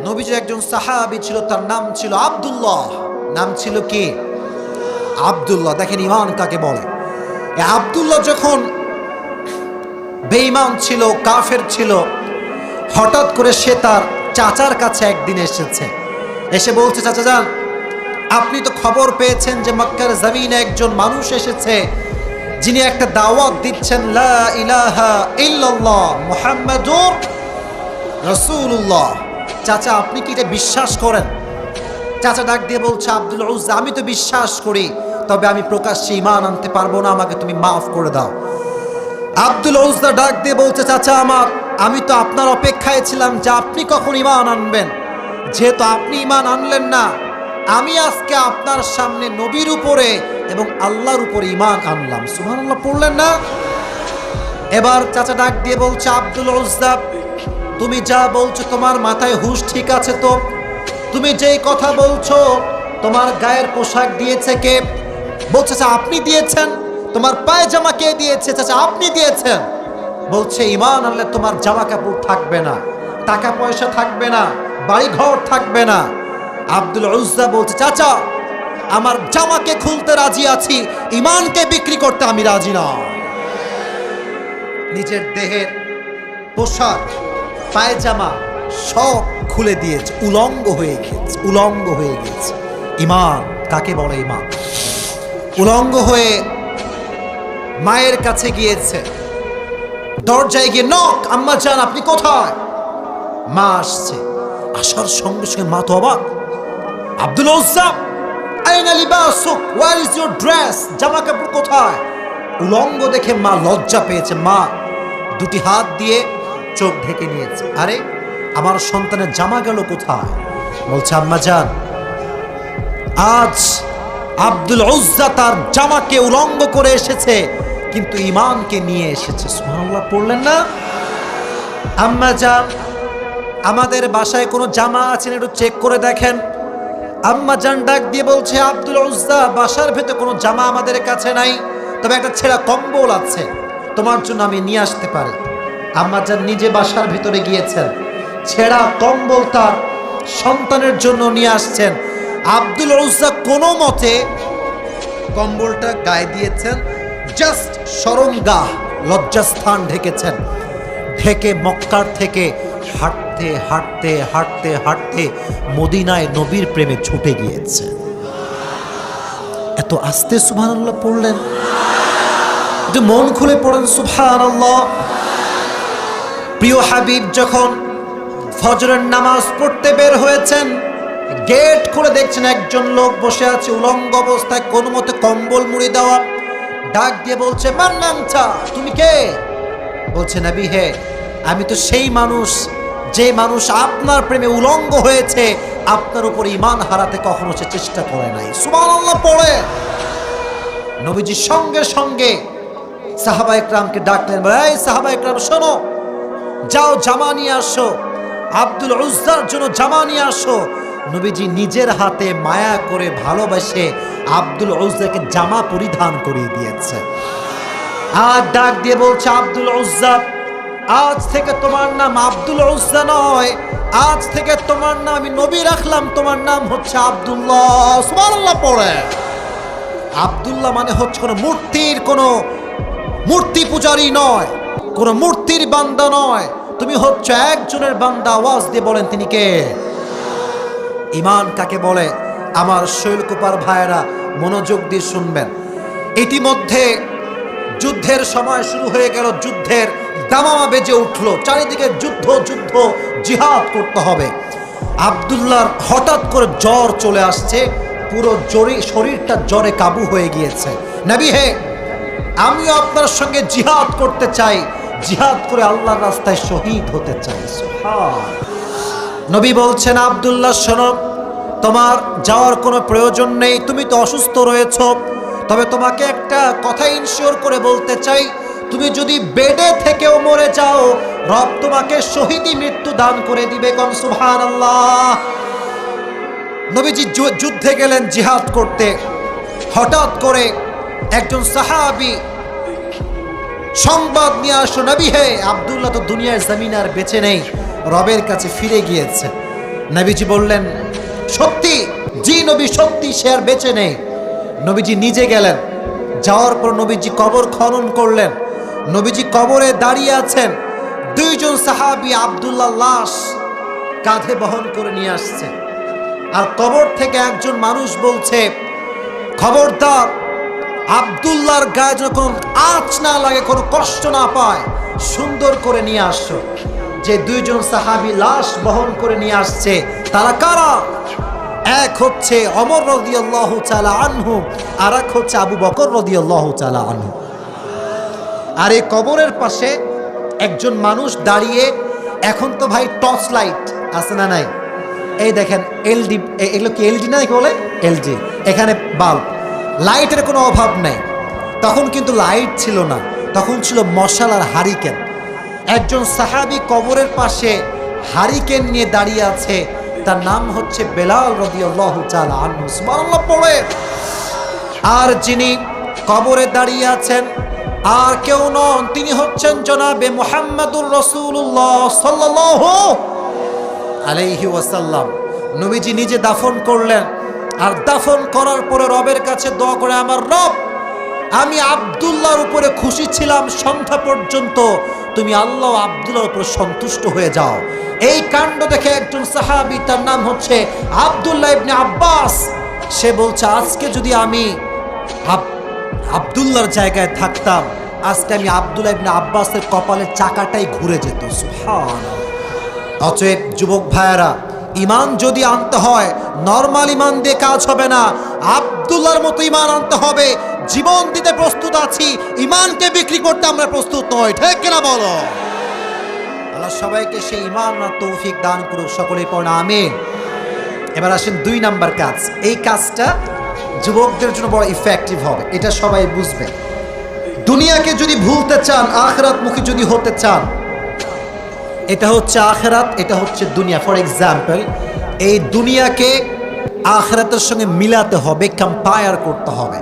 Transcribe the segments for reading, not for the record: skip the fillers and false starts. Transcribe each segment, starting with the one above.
নবীজির একজন সাহাবী ছিল, তার নাম ছিল আব্দুল্লাহ। নাম ছিল কি? আব্দুল্লাহ। দেখেন ঈমান কাকে বলে। এই আব্দুল্লাহ যখন বেঈমান ছিল, কাফের ছিল, হঠাৎ করে সে তার চাচার কাছে একদিন এসেছে। এসে বলছে, চাচা যান, আপনি তো খবর পেয়েছেন যে মক্কার জমিনে একজন মানুষ এসেছে যিনি একটা দাওয়াত দিচ্ছেন, লা ইলাহা ইল্লাল্লাহ মুহাম্মাদুর রাসূলুল্লাহ। চাচা আপনি কি এটা বিশ্বাস করেন? চাচা ডাক দিয়ে বলছে, আব্দুল উজ্জা, আমি তো বিশ্বাস করি, তবে আমি প্রকাশ্যে ঈমান আনতে পারবো না, আমাকে তুমি মাফ করে দাও। আব্দুল উজ্জা ডাক দিয়ে বলছে, চাচা আমি তো আপনার অপেক্ষায় ছিলাম যে আপনি কখন ঈমান আনবেন। যেহেতু আপনি ঈমান আনলেন না, আমি আজকে আপনার সামনে নবীর উপরে এবং আল্লাহর উপরে ঈমান আনলাম। সুবহানাল্লাহ পড়লেন না? এবার চাচা ডাক দিয়ে বলছে, আব্দুল উজ্জা, তুমি যা বলছো তোমার মাথায় হুঁশ ঠিক আছে তো? তুমি যেই কথা বলছো, তোমার গায়ের পোশাক দিয়েছে কে? বলছে, চাচা আপনি দিয়েছেন। তোমার পায়জামা কে দিয়েছে? চাচা আপনি দিয়েছেন। বলছে, ঈমান আনলে তোমার জামা কাপড় থাকবে না, টাকা পয়সা থাকবে না, বাড়ি ঘর থাকবে না। আব্দুল উজ্জা বলছে, চাচা আমার জামাকে খুলতে রাজি আছি, ঈমানকে বিক্রি করতে আমি রাজি না। নিজের দেহের পোশাক, পায়জামা সব খুলে দিয়েছে, উলঙ্গ হয়ে গেছে, উলঙ্গ হয়ে গেছে। ঈমান কাকে বলে? ঈমান উলঙ্গ হয়ে মায়ের কাছে গিয়েছে, দরজায় গিয়ে নক, আম্মা জান আপনি কোথায়? মা আসছে। আসার সঙ্গে সঙ্গে মা তো অবাক। আব্দুল উজ্জা, আইনা লিবাসুক, ওয়্যার ইজ ইওর ড্রেস? জামা কাপড় কোথায়? উলঙ্গ দেখে মা লজ্জা পেয়েছে। মা দুটি হাত দিয়ে চোখ ঢেকে নিয়েছে। আরে আমার সন্তানের জামা গেল কোথায়? বলছে, আম্মা জান, আজ আব্দুল উজ্জা তার জামাকে উলঙ্গ করে এসেছে, কিন্তু ঈমানকে নিয়ে এসেছে। সুবহানাল্লাহ পড়লেন না? আম্মা জান, আমাদের বাসায় কোনো জামা আছে একটু চেক করে দেখেন। আম্মা জান ডাক দিয়ে বলছে, আব্দুল উজ্জা, বাসার ভেতর কোনো জামা আমাদের কাছে নাই, তবে একটা ছেঁড়া কম্বল আছে, তোমার জন্য আমি নিয়ে আসতে পারি। আম্মা জান নিজে বাসার ভিতরে গিয়েছেন, ছেঁড়া কম্বল তার সন্তানের জন্য নিয়ে আসছেন। আব্দুল উজ্জা কোনো মতে কম্বলটা গায়ে দিয়েছেন, জাস্ট শরমগাহ, লজ্জাস্থান ঢেকেছেন। ঢেকে মক্কার থেকে হাঁটতে হাঁটতে হাঁটতে হাঁটতে মদিনায় নবীর প্রেমে ছুটে গিয়েছে। এত আস্তে সুবহানাল্লাহ পড়লেন, একটু মন খুলে পড়েন সুবহানাল্লাহ। প্রিয় হাবিব যখন ফজরের নামাজ পড়তে বের হয়েছেন, গেট খুলে দেখছেন একজন লোক বসে আছে উলঙ্গ অবস্থায়, কোনো মতে কম্বল মুড়ি দেওয়া। ডাক দিয়ে বলছে, মান নামছা, তুমি কে? বলছে, নবী হে, আমি তো সেই মানুষ যে মানুষ আপনার প্রেমে উলঙ্গ হয়েছে, আপনার উপর ঈমান হারাতে কখনো সে চেষ্টা করে নাই। সুবহানাল্লাহ পড়ে নবীজি সঙ্গে সঙ্গে সাহাবা ইকরামকে ডাকলেন, এই সাহাবা ইকরাম শোনো, যাও জামা নিয়ে আসো, আব্দুল উজ্জার জন্য জামা নিয়ে আসো। নবীজি নিজের হাতে মায়া করে ভালোবেসে আব্দুল উজ্জাকে জামা পরিধান করিয়ে দিয়েছে। আর ডাক দিয়ে বলছে, আব্দুল উজ্জা, আজ থেকে তোমার নাম আব্দুল উজ্জা নয়, আজ থেকে তোমার নাম আমি নবী রাখলাম, তোমার নাম হচ্ছে আব্দুল্লাহ। সুবহানাল্লাহ পড়ে। আব্দুল্লাহ মানে হচ্ছে কোনো মূর্তি পূজারী নয়, কোনো মূর্তির বান্দা নয়, তুমি হচ্ছে একজনের বান্দা। আওয়াজ দিয়ে বলেন তিনি কে? ঈমান কাকে বলে? আমার শৈলকুপার ভাইয়েরা মনোযোগ দিয়ে শুনবেন। ইতিমধ্যে যুদ্ধের সময় শুরু হয়ে গেল, যুদ্ধের দামামা বেজে উঠলো, চারিদিকে যুদ্ধ যুদ্ধ, জিহাদ করতে হবে। আব্দুল্লাহর হঠাৎ করে জ্বর চলে আসছে, পুরো শরীরটা জ্বরে কাবু হয়ে গিয়েছে। নবী হে, আমিও আপনার সঙ্গে জিহাদ করতে চাই, জিহাদ করে আল্লাহর রাস্তায় শহীদ হতে চাই। নবী বলছেন, আব্দুল্লাহ শোনো, তোমার যাওয়ার কোনো প্রয়োজন নেই, তুমি তো অসুস্থ রয়েছ, তবে তোমাকে একটা কথা ইনশিওর করে বলতে চাই, তুমি যদি বেডে থেকেও মরে যাও, রব তোমাকে শহীদি মৃত্যু দান করে দিবে। কোন সুবহানাল্লাহ। নবীজি যুদ্ধে গেলেন জিহাদ করতে। হঠাৎ করে একজন সাহাবী সংবাদ নিয়ে আসলো, নবী হে, আব্দুল্লাহ তো দুনিয়ার জমিন আর বেঁচে নেই, রবের কাছে ফিরে গিয়েছে। নবীজি বললেন, সত্যি? জি নবী, সত্যি, সে আর বেঁচে নেই। নবীজি নিজে গেলেন, যাওয়ার পর নবীজি কবর খনন করলেন। নবীজি কবরে দাঁড়িয়ে আছেন, দুইজন সাহাবী আব্দুল্লাহ লাশ কাঁধে বহন করে নিয়ে আসছে। আর কবর থেকে একজন মানুষ বলছে, খবরদার, আব্দুল্লাহর গায়ে যেন কোনো আঁচ না লাগে, কোনো কষ্ট না পায়, সুন্দর করে নিয়ে আসছো। যে দুইজন সাহাবী লাশ বহন করে নিয়ে আসছে তারা কারা? এক হচ্ছে ওমর রাদিয়াল্লাহু তাআলা আনহু, আর এক হচ্ছে আবু বকর রাদিয়াল্লাহু তাআলা আনহু। আর এই কবরের পাশে একজন মানুষ দাঁড়িয়ে, এখন তো ভাই টর্চ লাইট আছে না নাই? এই দেখেন এলডি, এগুলো কি এলডি না বলে? এলজি। এখানে বাল্ব, লাইটের কোনো অভাব নেই। তখন কিন্তু লাইট ছিল না, তখন ছিল মশাল আর হারিকেন। একজন সাহাবী কবরের পাশে হারিকেন নিয়ে দাঁড়িয়ে আছে, তার নাম হচ্ছে বেলাল রাদিয়াল্লাহু তাআলা আনহু। সুবহানাল্লাহ পড়ে। আর যিনি কবরে দাঁড়িয়ে আছেন আর কেউ নন, তিনি হচ্ছেন জনাবে মুহাম্মাদুর রাসূলুল্লাহ সাল্লাল্লাহু আলাইহি ওয়াসাল্লাম। নবীজি নিজে দাফন করলেন, আর দাফন করার পরে রবের কাছে দোয়া করে, আমার রব, আমি আব্দুল্লাহর উপরে খুশি ছিলাম সন্ধ্যা পর্যন্ত, তুমি আল্লাহ আব্দুল্লাহর উপর সন্তুষ্ট হয়ে যাও। এই কাণ্ড দেখে একজন সাহাবী, তার নাম হচ্ছে আব্দুল্লাহ ইবনে আব্বাস, সে বলছে, আজকে যদি আমি আব্দুল্লাহর জায়গায় থাকতাম, আজকে আমি আব্দুল্লাহ ইবনে আব্বাসের কপালের চাকাটাই ঘুরে যেত। সুবহানাল্লাহ। অতএব যুবক ভাইয়েরা, ইমান যদি আনতে হয়, নরমাল ইমান দিয়ে কাজ হবে না, আব্দুল্লাহর মতো ইমান আনতে হবে। জীবন দিতে প্রস্তুত আছি, ইমানকে বিক্রি করতে আমরা প্রস্তুত নই। ঠিক কিনা বলো? আল্লাহ সবাইকে সেই ইমান আর তৌফিক দান করুক, সকলেই পড়া আমিন। এবার আসেন 2 নাম্বার কাজ। এই কাজটা যুবকদের জন্য বড় ইফেক্টিভ হবে, এটা সবাই বুঝবে। দুনিয়াকে যদি ভুলতে চান, আখিরাত মুখী যদি হতে চান, এটা হচ্ছে আখিরাত, এটা হচ্ছে দুনিয়া। ফর এক্সাম্পল, এই দুনিয়াকে আখিরাতের সঙ্গে মিলাতে হবে, কম্পেয়ার করতে হবে।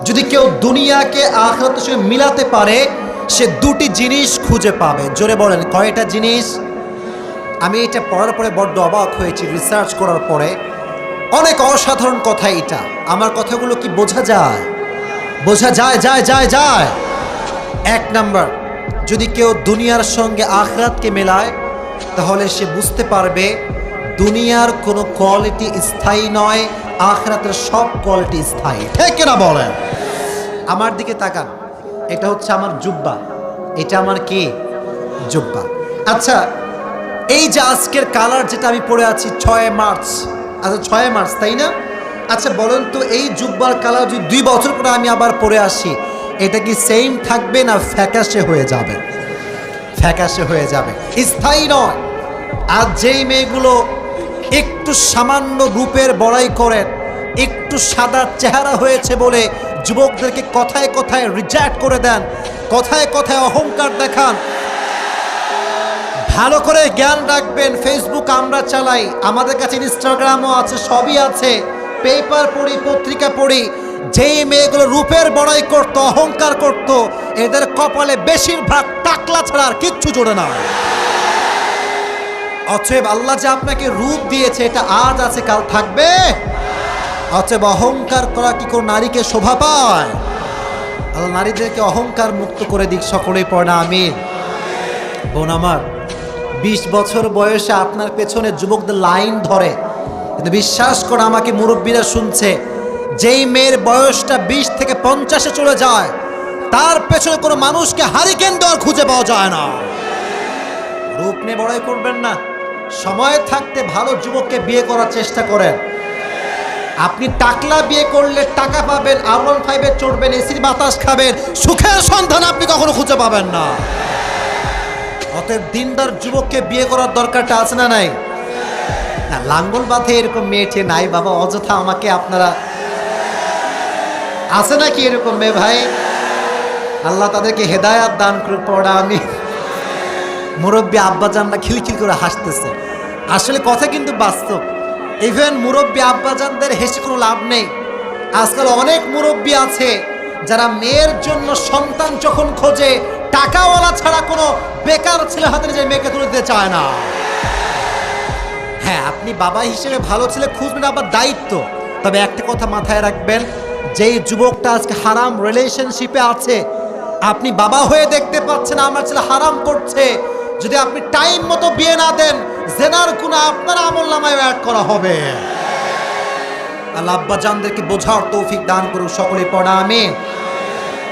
যদি কেউ দুনিয়াকে আখিরাতের সঙ্গে মিলাতে পারে, সে 2টি জিনিস খুঁজে পাবে। জোরে বলেন, কয়টা জিনিস? আমি এটা পড়ার পরে বড্ড অবাক হয়েছি, রিসার্চ করার পরে। অনেক অসাধারণ কথা এটা। আমার কথাগুলো কি বোঝা যায়? বোঝা যায়? যায় যায় যায়। 1 নাম্বার, যদি কেউ দুনিয়ার সঙ্গে আখিরাতকে মেলায়, তাহলে সে বুঝতে পারবে দুনিয়ার কোনো কোয়ালিটি স্থায়ী নয়, আখিরাতের সব কোয়ালিটি স্থায়ী। ঠিক কিনা বলেন? আমার দিকে তাকান, এটা হচ্ছে আমার জুব্বা, এটা আমার কি? জুব্বা। আচ্ছা, এই যে আজকের কালার যেটা আমি পরে আছি 6 মার্চ, আচ্ছা 6 মার্চ, তাই না? আচ্ছা বলেন তো, এই জুব্বার কালার যদি 2 বছর পরে আমি আবার পরে আসি, এটা কি সেম থাকবে না ফ্যাকাশে হয়ে যাবে? ফ্যাকাশে হয়ে যাবে, স্থায়ী নয়। আর যেই মেয়েগুলো একটু সামান্য রূপের বড়াই করেন, একটু সাদা চেহারা হয়েছে বলে যুবকদেরকে কথায় কথায় রিজেক্ট করে দেন, কথায় কথায় অহংকার দেখান, ভালো করে জ্ঞান রাখবেন। ফেসবুক আমরা চালাই, আমাদের কাছে ইনস্টাগ্রামও আছে, সবই আছে, পেপার পড়ি, পত্রিকা পড়ি। যেই মেয়েগুলো রূপের বড়াই করত, অহংকার করত, এদের কপালে বেশিরভাগ টাকলা ছাড়া আর কিচ্ছু জোড়ে না। অতএব আল্লাহ যে আপনাকে রূপ দিয়েছে, এটা আজ আছে কাল থাকবে। অতএব অহংকার করা কি কোন নারীকে শোভা পায়? আল্লাহ নারীদেরকে অহংকার মুক্ত করে দিক, সকলেই পড়া আমিন। বোন আমার, 20 বছর বয়সে আপনার পেছনে যুবকদের লাইন ধরে, কিন্তু বিশ্বাস করে আমাকে মুরব্বীরা শুনছে, যেই মেয়ের বয়সটা 20 থেকে 50-এ চলে যায়, তার পেছনে কোনো মানুষকে হারিকেন দেওয়ার খুঁজে পাওয়া যায় না। রূপ নিয়ে বড়াই করবেন না, সময় থাকতে ভালো যুবককে বিয়ে করার চেষ্টা করেন। আপনি টাকলা বিয়ে করলে টাকা পাবেন, R15-এ চড়বেন, এসির বাতাস খাবেন, সুখের সন্ধান আপনি কখনো খুঁজে পাবেন না। অতএব দিনদার যুবককে বিয়ে করার দরকারটা আছে না নাই? না, লাঙ্গল বাঁধে এরকম মেয়েছে নাই বাবা, অযথা আমাকে আপনারা, আছে নাকি এরকম মেয়ে ভাই? আল্লাহ তাদেরকে হেদায়াত দান করে পড়া আমি। মুরব্বী আব্বাজানরা খিলখিল করে হাসতেছে, আসলে কথা কিন্তু বাস্তব। ইভেন মুরব্বী আব্বাজানদের হেসে কোনো লাভ নেই। আজকাল অনেক মুরব্বী আছে যারা মেয়ের জন্য সন্তান যখন খোঁজে, টাকাওয়ালা ছাড়া কোনো বেকার ছেলে হাতে যে মেয়েকে তুলে দিতে চায় না। হ্যাঁ, আপনি বাবা হিসেবে ভালো ছেলে খুঁজবেন, আবার দায়িত্ব। তবে একটা কথা মাথায় রাখবেন, যেই যুবকটা আজকে হারাম রিলেশনশিপে আছে, আপনি বাবা হয়ে দেখতে পাচ্ছেন আমার ছেলে হারাম করছে, যদি আপনি টাইম মতো বিয়ে না দেন, জেনার গুনাহ আপনার আমলনামায় অ্যাড করা হবে। আল্লাহ আব্বা জানদেরকে বোঝার তৌফিক দান করুন, সকলে পড়া আমিন।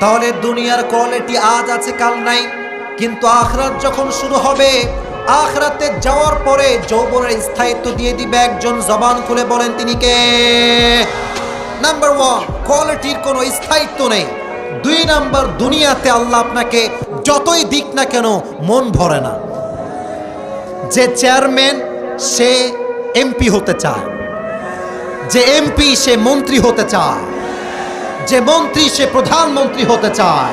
তাহলে দুনিয়ার কোয়ালিটি আজ আছে কাল নাই, কিন্তু আখিরাত যখন শুরু হবে, আখিরাতে যাওয়ার পরে যৌবনের স্থায়িত্ব দিয়ে দিবে একজন। জবান খুলে বলেন তিনি কে? নাম্বার 1, কোয়ালিটির কোনো স্থায়িত্ব নেই। 2 নাম্বার, দুনিয়াতে আল্লাহ আপনাকে যতই দিক না কেন মন ভরে না। যে চেয়ারম্যান সে এমপি হতে চায়, যে এমপি সে মন্ত্রী হতে চায়, যে মন্ত্রী সে প্রধানমন্ত্রী হতে চায়,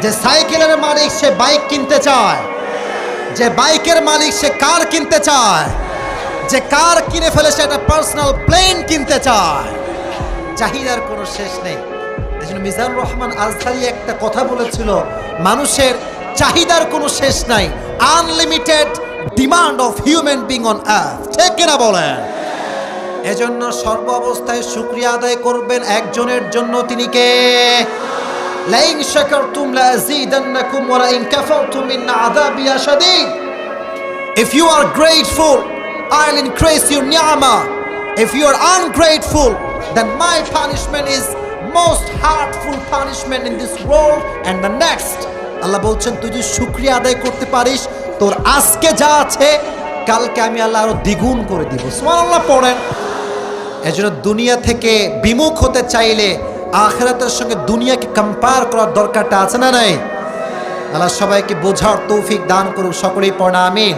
যে সাইকেলের মালিক সে বাইক কিনতে চায়, যে বাইকের মালিক সে কার কিনতে চায়, যে কার কিনে ফেলে সে একটা পার্সোনাল প্লেন কিনতে চায়। চাহিদার কোনো শেষ নেই। এজন্য মিজানুর রহমান আজহারি একটা কথা বলেছিল, মানুষের চাহিদার কোনো শেষ নাই, unlimited demand of human being on earth. ঠিক কিনা বলেন? এজন্য সর্ব অবস্থায় শুকরিয়া আদায় করবেন একজনের জন্য, তিনি কে? লাইন শাকারতুম লাযীদান্নাকুম ওয়া লাইন কাফারতুম ইন আযাবি শাদীদ। If you are grateful, I'll increase your ni'mah. If you are ungrateful, then my punishment is most hurtful punishment in this world and the next. আল্লাহ বলছেন, তুই যদি শুকরিয়া আদায় করতে পারিস, তোর আজকে যা আছে কালকে আমি আল্লাহ আরো দ্বিগুণ করে দিব। সুবহানাল্লাহ পড়েন। এজন্য দুনিয়া থেকে বিমুখ হতে চাইলে আখিরাতের সঙ্গে দুনিয়াকে কম্পেয়ার করার দরকারটা আছে না নাই? আল্লাহ সবাইকে বোঝার তৌফিক দান করুক, সকলেই পড়া আমিন।